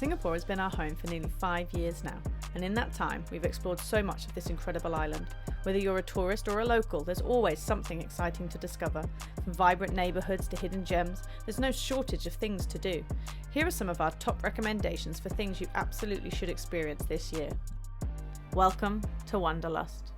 Singapore has been our home for nearly 5 years now, and in that time we've explored so much of this incredible island. Whether you're a tourist or a local, there's always something exciting to discover. From vibrant neighbourhoods to hidden gems, there's no shortage of things to do. Here are some of our top recommendations for things you absolutely should experience this year. Welcome to Wanderlust.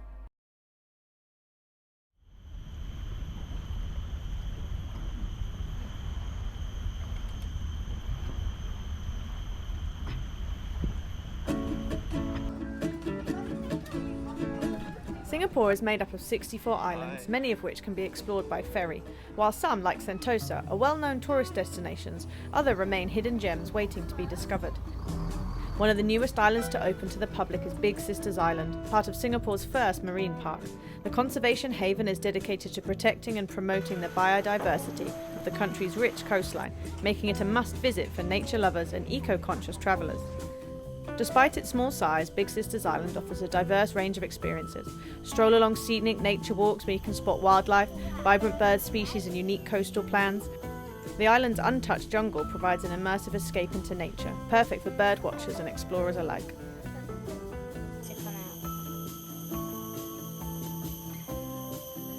Singapore is made up of 64 islands, many of which can be explored by ferry. While some, like Sentosa, are well-known tourist destinations, others remain hidden gems waiting to be discovered. One of the newest islands to open to the public is Big Sisters Island, part of Singapore's first marine park. The conservation haven is dedicated to protecting and promoting the biodiversity of the country's rich coastline, making it a must-visit for nature lovers and eco-conscious travellers. Despite its small size, Big Sisters Island offers a diverse range of experiences. Stroll along scenic nature walks where you can spot wildlife, vibrant bird species and unique coastal plans. The island's untouched jungle provides an immersive escape into nature, perfect for bird watchers and explorers alike.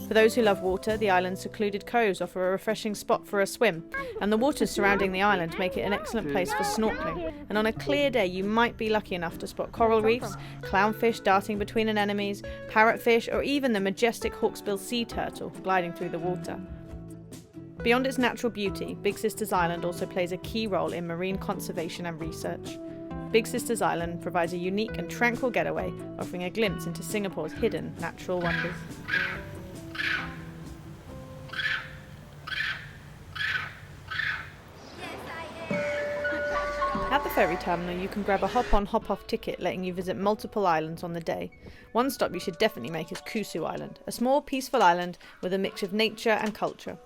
For those who love water, the island's secluded coves offer a refreshing spot for a swim, and the waters surrounding the island make it an excellent place for snorkeling. And on a clear day, you might be lucky enough to spot coral reefs, clownfish darting between anemones, parrotfish, or even the majestic hawksbill sea turtle gliding through the water. Beyond its natural beauty, Big Sisters Island also plays a key role in marine conservation and research. Big Sisters Island provides a unique and tranquil getaway, offering a glimpse into Singapore's hidden natural wonders. At the ferry terminal, you can grab a hop-on, hop-off ticket letting you visit multiple islands on the day. One stop you should definitely make is Kusu Island, a small, peaceful island with a mix of nature and culture.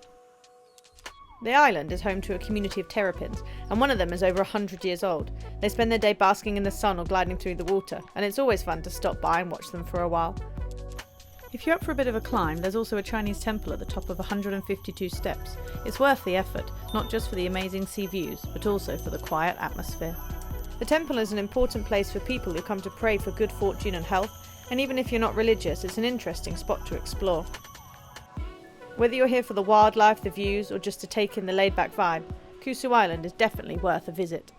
The island is home to a community of terrapins, and one of them is over 100 years old. They spend their day basking in the sun or gliding through the water, and it's always fun to stop by and watch them for a while. If you're up for a bit of a climb, there's also a Chinese temple at the top of 152 steps. It's worth the effort, not just for the amazing sea views, but also for the quiet atmosphere. The temple is an important place for people who come to pray for good fortune and health, and even if you're not religious, it's an interesting spot to explore. Whether you're here for the wildlife, the views, or just to take in the laid-back vibe, Kusu Island is definitely worth a visit.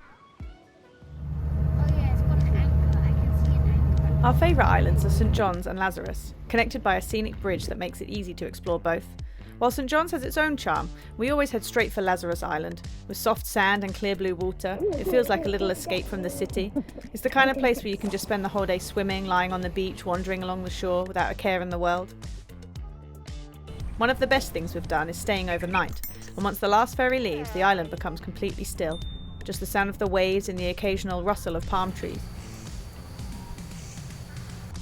Our favourite islands are St John's and Lazarus, connected by a scenic bridge that makes it easy to explore both. While St John's has its own charm, we always head straight for Lazarus Island. With soft sand and clear blue water, it feels like a little escape from the city. It's the kind of place where you can just spend the whole day swimming, lying on the beach, wandering along the shore without a care in the world. One of the best things we've done is staying overnight, and once the last ferry leaves, the island becomes completely still. Just the sound of the waves and the occasional rustle of palm trees.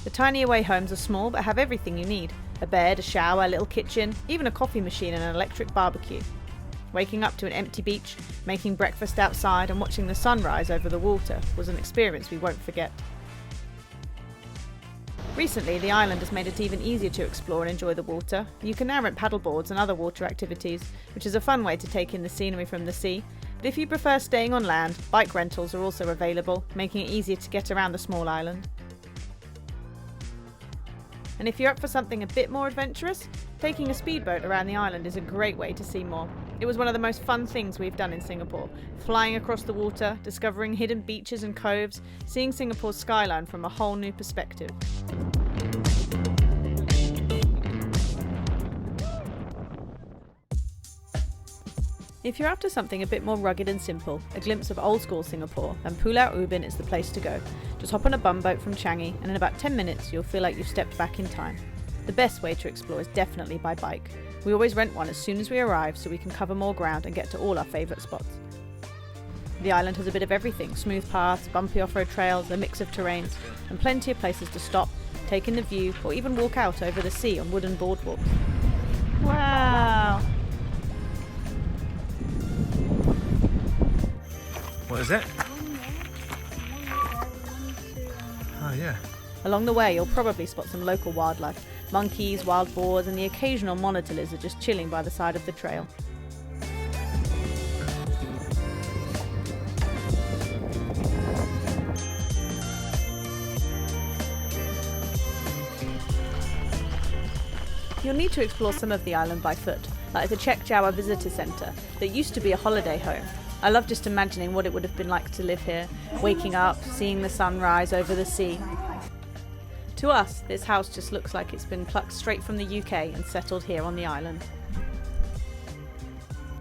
The tiny away homes are small but have everything you need. A bed, a shower, a little kitchen, even a coffee machine and an electric barbecue. Waking up to an empty beach, making breakfast outside and watching the sunrise over the water was an experience we won't forget. Recently, the island has made it even easier to explore and enjoy the water. You can now rent paddleboards and other water activities, which is a fun way to take in the scenery from the sea. But if you prefer staying on land, bike rentals are also available, making it easier to get around the small island. And if you're up for something a bit more adventurous, taking a speedboat around the island is a great way to see more. It was one of the most fun things we've done in Singapore. Flying across the water, discovering hidden beaches and coves, seeing Singapore's skyline from a whole new perspective. If you're after something a bit more rugged and simple, a glimpse of old school Singapore, then Pulau Ubin is the place to go. Just hop on a bumboat from Changi and in about 10 minutes you'll feel like you've stepped back in time. The best way to explore is definitely by bike. We always rent one as soon as we arrive so we can cover more ground and get to all our favourite spots. The island has a bit of everything: smooth paths, bumpy off-road trails, a mix of terrains, and plenty of places to stop, take in the view, or even walk out over the sea on wooden boardwalks. Wow! What is it? Oh yeah. Along the way, you'll probably spot some local wildlife: monkeys, wild boars, and the occasional monitor lizard just chilling by the side of the trail. You'll need to explore some of the island by foot, like the Chek Jawa Visitor Centre that used to be a holiday home. I love just imagining what it would have been like to live here, waking up, seeing the sun rise over the sea. To us, this house just looks like it's been plucked straight from the UK and settled here on the island.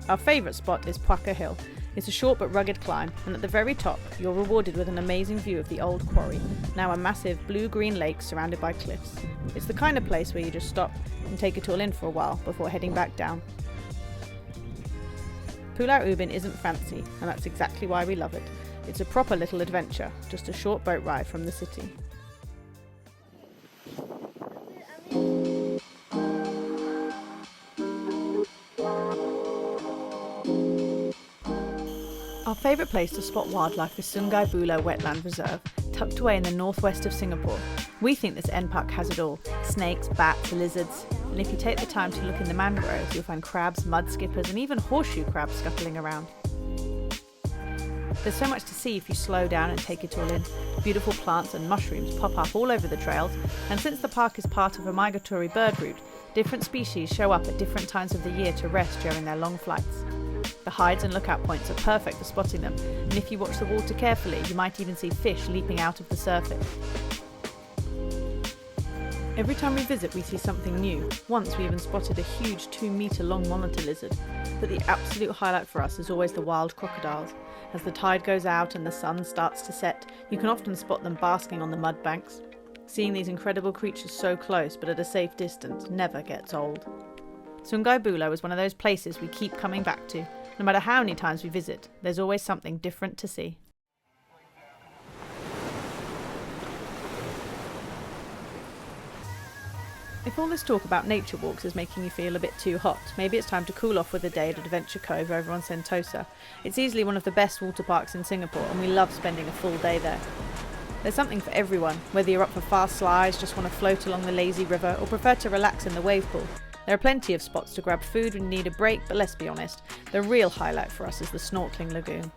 Our favourite spot is Puaka Hill. It's a short but rugged climb, and at the very top, you're rewarded with an amazing view of the old quarry, now a massive blue-green lake surrounded by cliffs. It's the kind of place where you just stop and take it all in for a while before heading back down. Pulau Ubin isn't fancy, and that's exactly why we love it. It's a proper little adventure, just a short boat ride from the city. Our favourite place to spot wildlife is Sungei Buloh Wetland Reserve, tucked away in the northwest of Singapore. We think this npark has it all: snakes, bats, lizards, and if you take the time to look in the mangroves, you'll find crabs, mud skippers, and even horseshoe crabs scuttling around. There's so much to see if you slow down and take it all in. Beautiful plants and mushrooms pop up all over the trails, and since the park is part of a migratory bird route, different species show up at different times of the year to rest during their long flights. The hides and lookout points are perfect for spotting them, and if you watch the water carefully, you might even see fish leaping out of the surface. Every time we visit, we see something new. Once we even spotted a huge 2-metre long monitor lizard. But the absolute highlight for us is always the wild crocodiles. As the tide goes out and the sun starts to set, you can often spot them basking on the mud banks. Seeing these incredible creatures so close but at a safe distance never gets old. Sungei Buloh is one of those places we keep coming back to. No matter how many times we visit, there's always something different to see. If all this talk about nature walks is making you feel a bit too hot, maybe it's time to cool off with a day at Adventure Cove over on Sentosa. It's easily one of the best water parks in Singapore, and we love spending a full day there. There's something for everyone, whether you're up for fast slides, just want to float along the lazy river, or prefer to relax in the wave pool. There are plenty of spots to grab food when you need a break, but let's be honest, the real highlight for us is the snorkeling lagoon.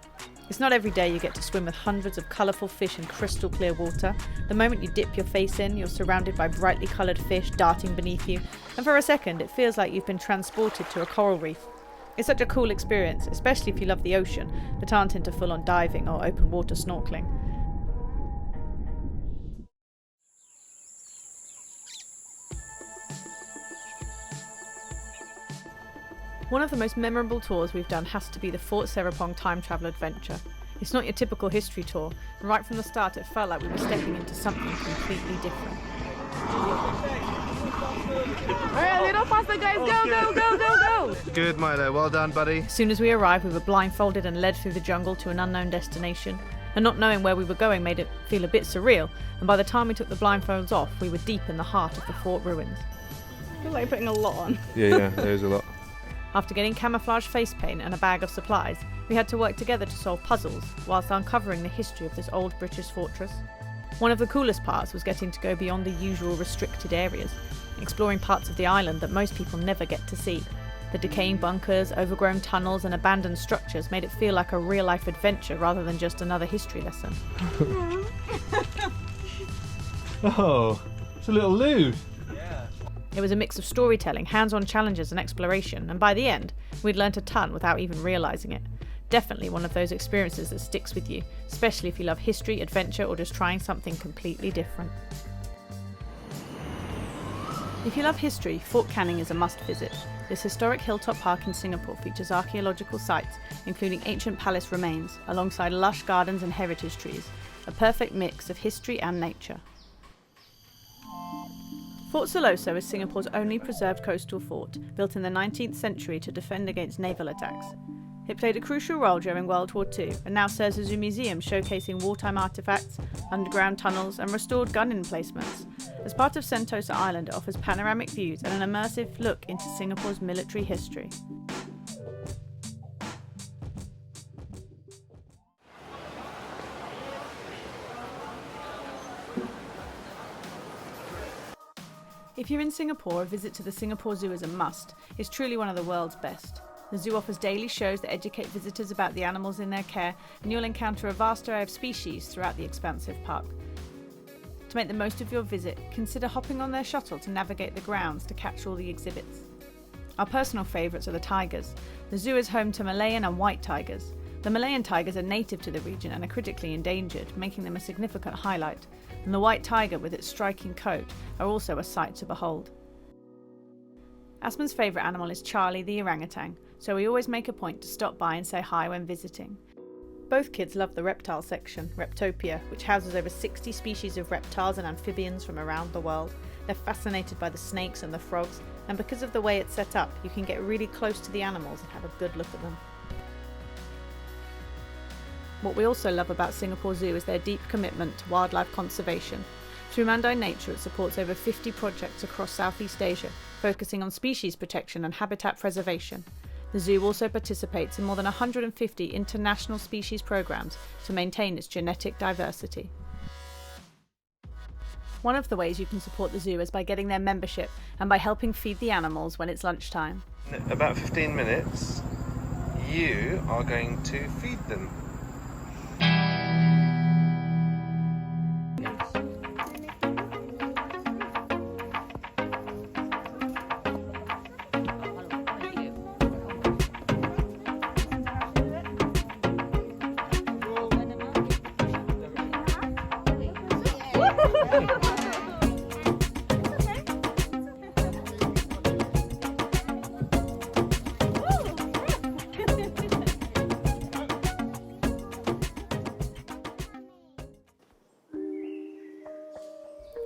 It's not every day you get to swim with hundreds of colourful fish in crystal clear water. The moment you dip your face in, you're surrounded by brightly coloured fish darting beneath you, and for a second it feels like you've been transported to a coral reef. It's such a cool experience, especially if you love the ocean, but aren't into full-on diving or open water snorkeling. One of the most memorable tours we've done has to be the Fort Serapong time travel adventure. It's not your typical history tour, and right from the start it felt like we were stepping into something completely different. Alright, a little faster guys, go! Good, Milo. Well done, buddy. As soon as we arrived, we were blindfolded and led through the jungle to an unknown destination. And not knowing where we were going made it feel a bit surreal, and by the time we took the blindfolds off, we were deep in the heart of the fort ruins. I feel like putting a lot on. Yeah, there's a lot. After getting camouflage face paint and a bag of supplies, we had to work together to solve puzzles, whilst uncovering the history of this old British fortress. One of the coolest parts was getting to go beyond the usual restricted areas, exploring parts of the island that most people never get to see. The decaying bunkers, overgrown tunnels and abandoned structures made it feel like a real-life adventure rather than just another history lesson. Oh, it's a little lewd. It was a mix of storytelling, hands-on challenges and exploration, and by the end, we'd learnt a ton without even realising it. Definitely one of those experiences that sticks with you, especially if you love history, adventure, or just trying something completely different. If you love history, Fort Canning is a must-visit. This historic hilltop park in Singapore features archaeological sites, including ancient palace remains, alongside lush gardens and heritage trees, a perfect mix of history and nature. Fort Siloso is Singapore's only preserved coastal fort, built in the 19th century to defend against naval attacks. It played a crucial role during World War II and now serves as a museum showcasing wartime artefacts, underground tunnels and restored gun emplacements. As part of Sentosa Island, it offers panoramic views and an immersive look into Singapore's military history. If you're in Singapore, a visit to the Singapore Zoo is a must. It's truly one of the world's best. The zoo offers daily shows that educate visitors about the animals in their care, and you'll encounter a vast array of species throughout the expansive park. To make the most of your visit, consider hopping on their shuttle to navigate the grounds to catch all the exhibits. Our personal favourites are the tigers. The zoo is home to Malayan and white tigers. The Malayan tigers are native to the region and are critically endangered, making them a significant highlight, and the white tiger with its striking coat are also a sight to behold. Asman's favourite animal is Charlie the orangutan, so we always make a point to stop by and say hi when visiting. Both kids love the reptile section, Reptopia, which houses over 60 species of reptiles and amphibians from around the world. They're fascinated by the snakes and the frogs, and because of the way it's set up, you can get really close to the animals and have a good look at them. What we also love about Singapore Zoo is their deep commitment to wildlife conservation. Through Mandai Nature, it supports over 50 projects across Southeast Asia, focusing on species protection and habitat preservation. The zoo also participates in more than 150 international species programs to maintain its genetic diversity. One of the ways you can support the zoo is by getting their membership and by helping feed the animals when it's lunchtime. In about 15 minutes, you are going to feed them.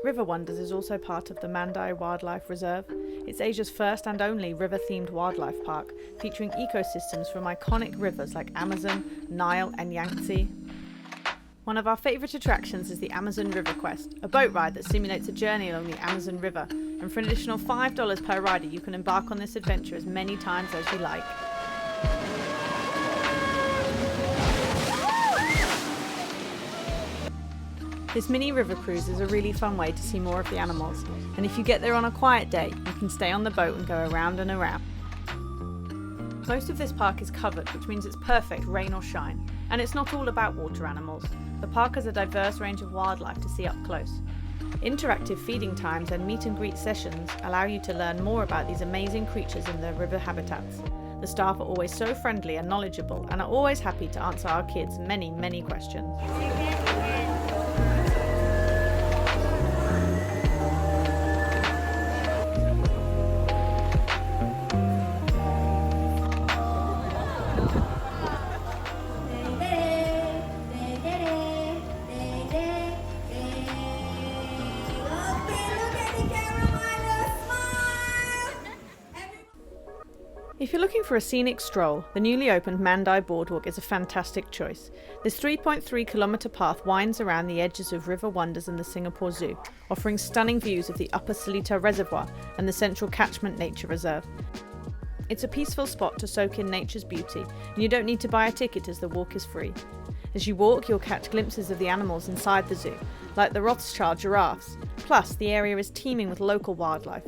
River Wonders is also part of the Mandai Wildlife Reserve. It's Asia's first and only river-themed wildlife park, featuring ecosystems from iconic rivers like Amazon, Nile and Yangtze. One of our favourite attractions is the Amazon River Quest, a boat ride that simulates a journey along the Amazon River, and for an additional $5 per rider you can embark on this adventure as many times as you like. This mini river cruise is a really fun way to see more of the animals, and if you get there on a quiet day, you can stay on the boat and go around and around. Most of this park is covered, which means it's perfect rain or shine, and it's not all about water animals. The park has a diverse range of wildlife to see up close. Interactive feeding times and meet and greet sessions allow you to learn more about these amazing creatures in their river habitats. The staff are always so friendly and knowledgeable and are always happy to answer our kids' many questions. If you're looking for a scenic stroll, the newly opened Mandai Boardwalk is a fantastic choice. This 3.3-kilometre path winds around the edges of River Wonders and the Singapore Zoo, offering stunning views of the Upper Seletar Reservoir and the Central Catchment Nature Reserve. It's a peaceful spot to soak in nature's beauty, and you don't need to buy a ticket as the walk is free. As you walk, you'll catch glimpses of the animals inside the zoo, like the Rothschild giraffes. Plus, the area is teeming with local wildlife.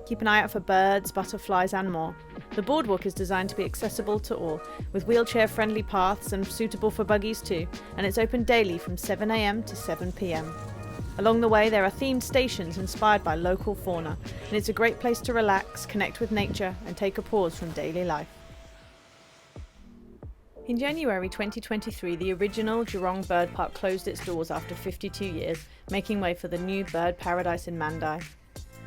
Keep an eye out for birds, butterflies and more. The boardwalk is designed to be accessible to all, with wheelchair-friendly paths and suitable for buggies too, and it's open daily from 7 a.m. to 7 p.m. Along the way there are themed stations inspired by local fauna, and it's a great place to relax, connect with nature and take a pause from daily life. In January 2023, the original Jurong Bird Park closed its doors after 52 years, making way for the new Bird Paradise in Mandai.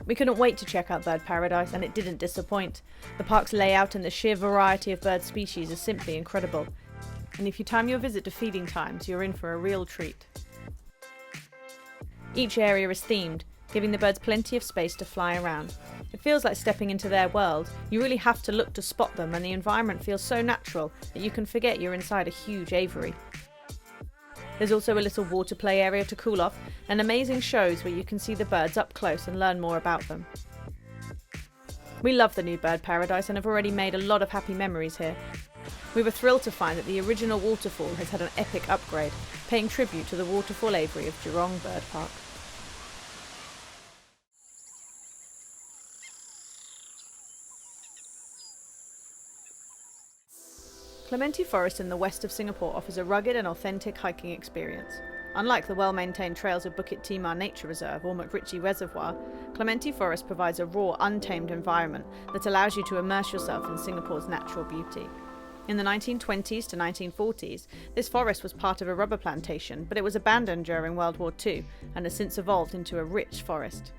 We couldn't wait to check out Bird Paradise, and it didn't disappoint. The park's layout and the sheer variety of bird species is simply incredible. And if you time your visit to feeding times, you're in for a real treat. Each area is themed, giving the birds plenty of space to fly around. It feels like stepping into their world. You really have to look to spot them, and the environment feels so natural that you can forget you're inside a huge aviary. There's also a little water play area to cool off, and amazing shows where you can see the birds up close and learn more about them. We love the new Bird Paradise and have already made a lot of happy memories here. We were thrilled to find that the original waterfall has had an epic upgrade, paying tribute to the waterfall aviary of Jurong Bird Park. Clementi Forest in the west of Singapore offers a rugged and authentic hiking experience. Unlike the well-maintained trails of Bukit Timah Nature Reserve or McRitchie Reservoir, Clementi Forest provides a raw, untamed environment that allows you to immerse yourself in Singapore's natural beauty. In the 1920s to 1940s, this forest was part of a rubber plantation, but it was abandoned during World War II and has since evolved into a rich forest.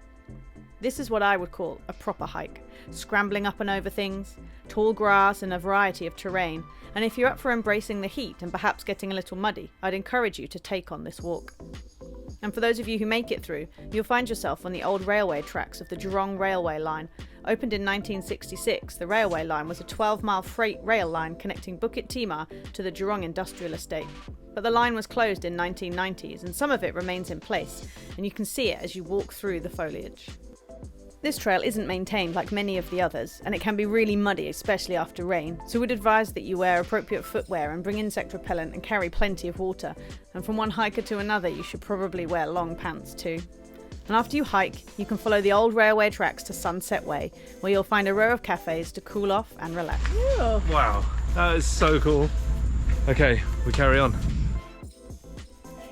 This is what I would call a proper hike, scrambling up and over things, tall grass and a variety of terrain, and if you're up for embracing the heat and perhaps getting a little muddy, I'd encourage you to take on this walk. And for those of you who make it through, you'll find yourself on the old railway tracks of the Jurong Railway Line. Opened in 1966, the railway line was a 12-mile freight rail line connecting Bukit Timah to the Jurong Industrial Estate. But the line was closed in 1990s, and some of it remains in place, and you can see it as you walk through the foliage. This trail isn't maintained like many of the others, and it can be really muddy, especially after rain, so we'd advise that you wear appropriate footwear and bring insect repellent and carry plenty of water. And from one hiker to another, you should probably wear long pants too. And after you hike, you can follow the old railway tracks to Sunset Way, where you'll find a row of cafes to cool off and relax. Wow, that is so cool. Okay, we carry on.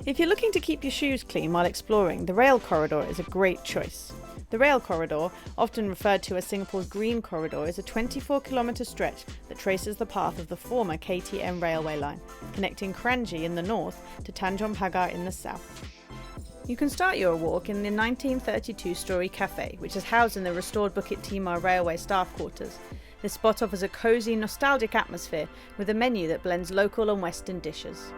If you're looking to keep your shoes clean while exploring, the rail corridor is a great choice. The rail corridor, often referred to as Singapore's Green Corridor, is a 24-kilometre stretch that traces the path of the former KTM railway line, connecting Kranji in the north to Tanjong Pagar in the south. You can start your walk in the 1932-storey cafe, which is housed in the restored Bukit Timah Railway staff quarters. This spot offers a cosy, nostalgic atmosphere with a menu that blends local and Western dishes.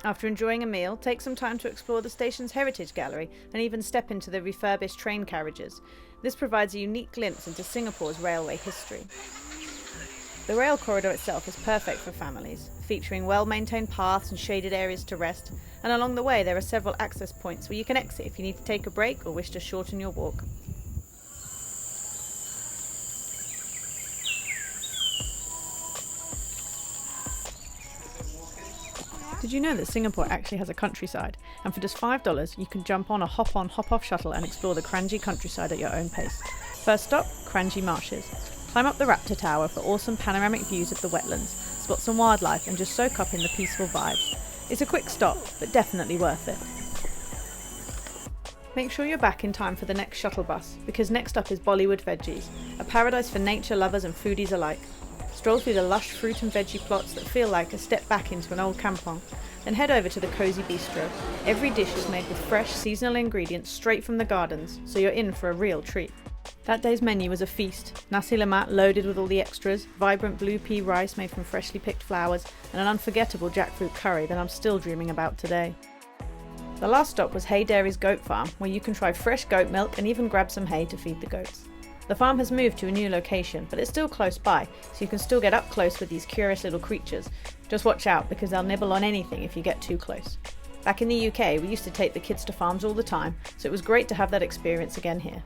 After enjoying a meal, take some time to explore the station's heritage gallery and even step into the refurbished train carriages. This provides a unique glimpse into Singapore's railway history. The rail corridor itself is perfect for families, featuring well-maintained paths and shaded areas to rest, and along the way there are several access points where you can exit if you need to take a break or wish to shorten your walk. Did you know that Singapore actually has a countryside? And for just $5, you can jump on a hop-on, hop-off shuttle and explore the Kranji countryside at your own pace. First stop, Kranji Marshes. Climb up the Raptor Tower for awesome panoramic views of the wetlands, spot some wildlife and just soak up in the peaceful vibes. It's a quick stop, but definitely worth it. Make sure you're back in time for the next shuttle bus, because next up is Bollywood Veggies, a paradise for nature lovers and foodies alike. Stroll through the lush fruit and veggie plots that feel like a step back into an old kampong. Then head over to the Cozy Bistro. Every dish is made with fresh, seasonal ingredients straight from the gardens, so you're in for a real treat. That day's menu was a feast. Nasi lemak loaded with all the extras, vibrant blue pea rice made from freshly picked flowers, and an unforgettable jackfruit curry that I'm still dreaming about today. The last stop was Hay Dairy's goat farm, where you can try fresh goat milk and even grab some hay to feed the goats. The farm has moved to a new location, but it's still close by, so you can still get up close with these curious little creatures. Just watch out, because they'll nibble on anything if you get too close. Back in the UK, we used to take the kids to farms all the time, so it was great to have that experience again here.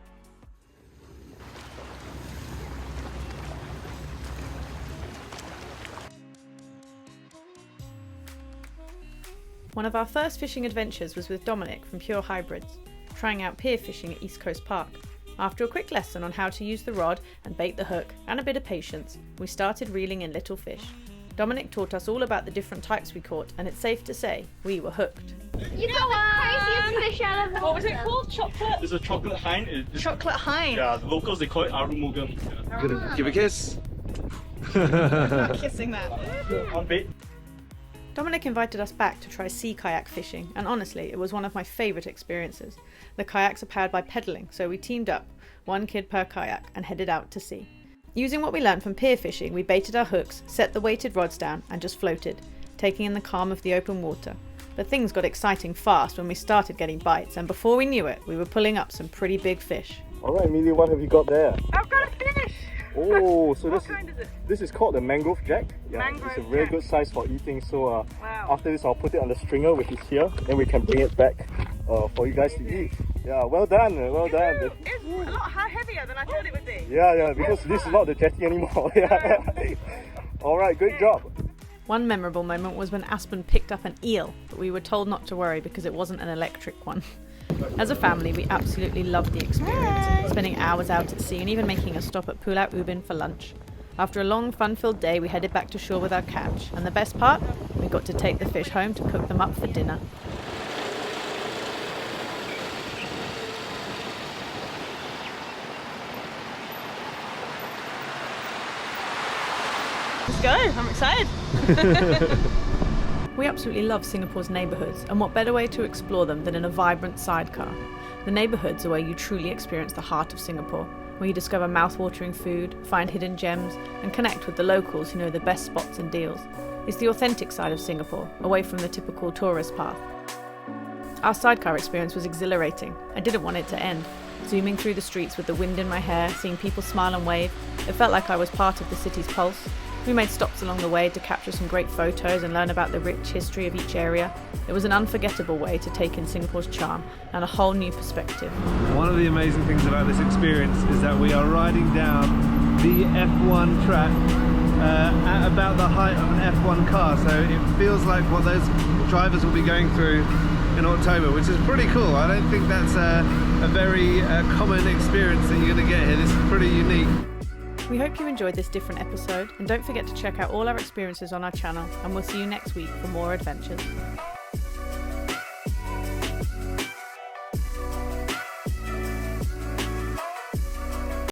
One of our first fishing adventures was with Dominic from Pure Hybrids, trying out pier fishing at East Coast Park. After a quick lesson on how to use the rod and bait the hook and a bit of patience, we started reeling in little fish. Dominic taught us all about the different types we caught, and it's safe to say we were hooked. You got the craziest fish out of all. What was it called? Chocolate? It's a chocolate hind. Chocolate hind. Yeah, the locals they call it arumugam. Yeah. Give a kiss. Not kissing that. On bait. Dominic invited us back to try sea kayak fishing, and honestly, it was one of my favourite experiences. The kayaks are powered by pedalling, so we teamed up, one kid per kayak, and headed out to sea. Using what we learned from pier fishing, we baited our hooks, set the weighted rods down, and just floated, taking in the calm of the open water. But things got exciting fast when we started getting bites, and before we knew it, we were pulling up some pretty big fish. Alright, Amelia, what have you got there? I've got a fish. Oh, so What kind is it? this is called the mangrove jack. Yeah, Mangrove it's a very jack. good size for eating. So Wow. after this, I'll put it on the stringer, which is here, then we can bring it back for you guys to eat. Yeah, well done, well done. It's a lot heavier than I thought it would be. Yeah, because this is not the jetty anymore. Yeah. Alright, great job. One memorable moment was when Aspen picked up an eel, but we were told not to worry because it wasn't an electric one. As a family, we absolutely loved the experience, spending hours out at sea and even making a stop at Pulau Ubin for lunch. After a long, fun-filled day, we headed back to shore with our catch, and the best part? We got to take the fish home to cook them up for dinner. Let's go. I'm excited. We absolutely love Singapore's neighbourhoods, and what better way to explore them than in a vibrant sidecar? The neighbourhoods are where you truly experience the heart of Singapore, where you discover mouth-watering food, find hidden gems, and connect with the locals who know the best spots and deals. It's the authentic side of Singapore, away from the typical tourist path. Our sidecar experience was exhilarating. I didn't want it to end. Zooming through the streets with the wind in my hair, seeing people smile and wave, it felt like I was part of the city's pulse. We made stops along the way to capture some great photos and learn about the rich history of each area. It was an unforgettable way to take in Singapore's charm and a whole new perspective. One of the amazing things about this experience is that we are riding down the F1 track at about the height of an F1 car, so it feels like what those drivers will be going through in October, which is pretty cool. I don't think that's a very common experience that you're going to get here. This is pretty unique. We hope you enjoyed this different episode, and don't forget to check out all our experiences on our channel, and we'll see you next week for more adventures.